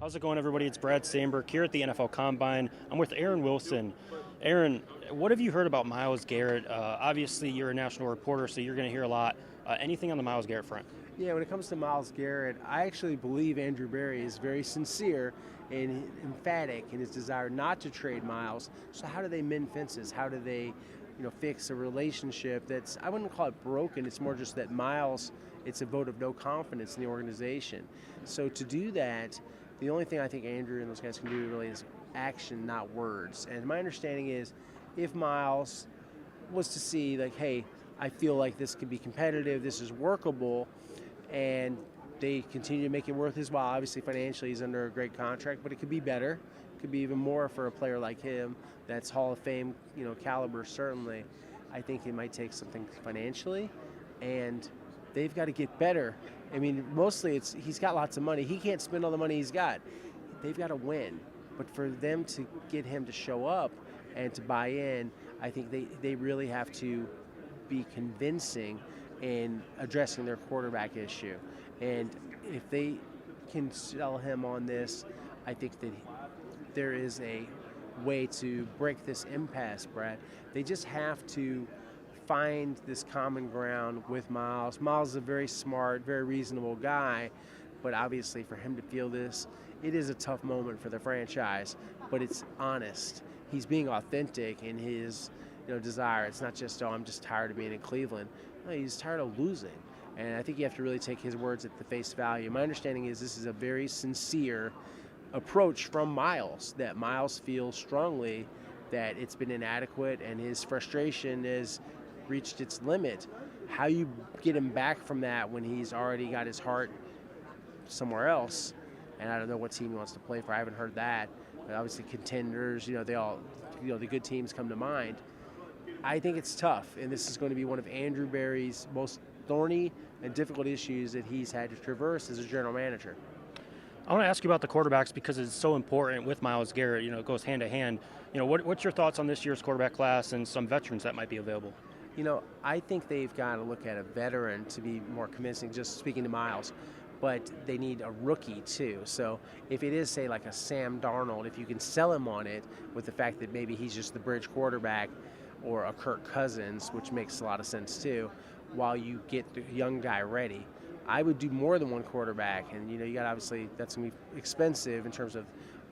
How's it going, everybody? It's Brad Stainbrook here at the NFL Combine. I'm with Aaron Wilson. Aaron, what have you heard about Myles Garrett? Obviously, you're a national reporter, so you're going to hear a lot. Anything on the Myles Garrett front? Yeah, when it comes to Myles Garrett, I actually believe Andrew Berry is very sincere and emphatic in his desire not to trade Myles. So how do they mend fences? How do they, fix a relationship that's, I wouldn't call it broken, it's more just that Myles, it's a vote of no confidence in the organization. So to do that, the only thing I think Andrew and those guys can do really is action, not words. And my understanding is if Myles was to see like, hey, I feel like this could be competitive, this is workable, and they continue to make it worth his while. Obviously, financially, he's under a great contract, but it could be better. It could be even more for a player like him that's Hall of Fame, caliber, certainly. I think it might take something financially, and they've got to get better. I mean, mostly he's got lots of money. He can't spend all the money he's got. They've got to win. But for them to get him to show up and to buy in, I think they really have to be convincing in addressing their quarterback issue. And if they can sell him on this, I think that there is a way to break this impasse, Brad. They just have to find this common ground with Myles. Myles is a very smart, very reasonable guy, but obviously for him to feel this, it is a tough moment for the franchise, but it's honest. He's being authentic in his desire. It's not just, I'm just tired of being in Cleveland. No, he's tired of losing. And I think you have to really take his words at the face value. My understanding is this is a very sincere approach from Myles, that Myles feels strongly that it's been inadequate and his frustration has reached its limit. How you get him back from that when he's already got his heart somewhere else, and I don't know what team he wants to play for. I haven't heard that. But obviously contenders, they all, the good teams come to mind. I think it's tough, and this is going to be one of Andrew Berry's most thorny and difficult issues that he's had to traverse as a general manager. I want to ask you about the quarterbacks because it's so important with Myles Garrett. It goes hand to hand. What's your thoughts on this year's quarterback class and some veterans that might be available? I think they've got to look at a veteran to be more convincing, just speaking to Myles, but they need a rookie too. So if it is, say, like a Sam Darnold, if you can sell him on it with the fact that maybe he's just the bridge quarterback, or a Kirk Cousins, which makes a lot of sense too, while you get the young guy ready. I would do more than one quarterback, and you got obviously that's going to be expensive in terms of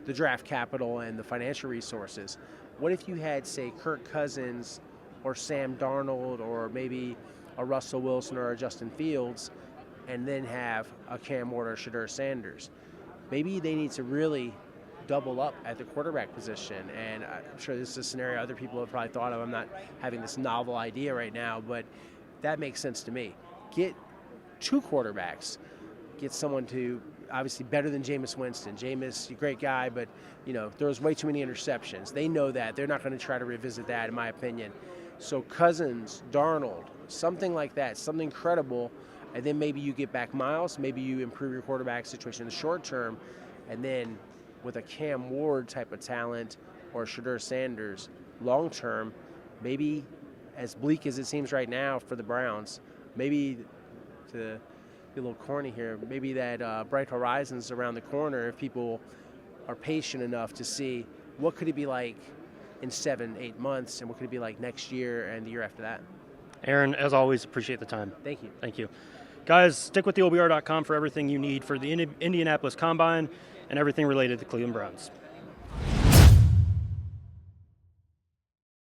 the draft capital and the financial resources. What if you had, say, Kirk Cousins or Sam Darnold or maybe a Russell Wilson or a Justin Fields, and then have a Cam Ward or Shedeur Sanders? Maybe they need to really double up at the quarterback position, and I'm sure this is a scenario other people have probably thought of. I'm not having this novel idea right now, but that makes sense to me. Get two quarterbacks. Get someone to, obviously better than Jameis Winston. Jameis, a great guy, but throws way too many interceptions. They know that. They're not going to try to revisit that, in my opinion. So Cousins, Darnold, something like that, something credible, and then maybe you get back Myles, maybe you improve your quarterback situation in the short term, and then with a Cam Ward type of talent or Shedeur Sanders long term, maybe as bleak as it seems right now for the Browns, maybe to be a little corny here, maybe that bright horizons around the corner if people are patient enough to see what could it be like in 7-8 months and what could it be like next year and the year after that. Aaron, as always, appreciate the time. Thank you. Thank you. Guys, stick with the OBR.com for everything you need for the Indianapolis Combine and everything related to Cleveland Browns.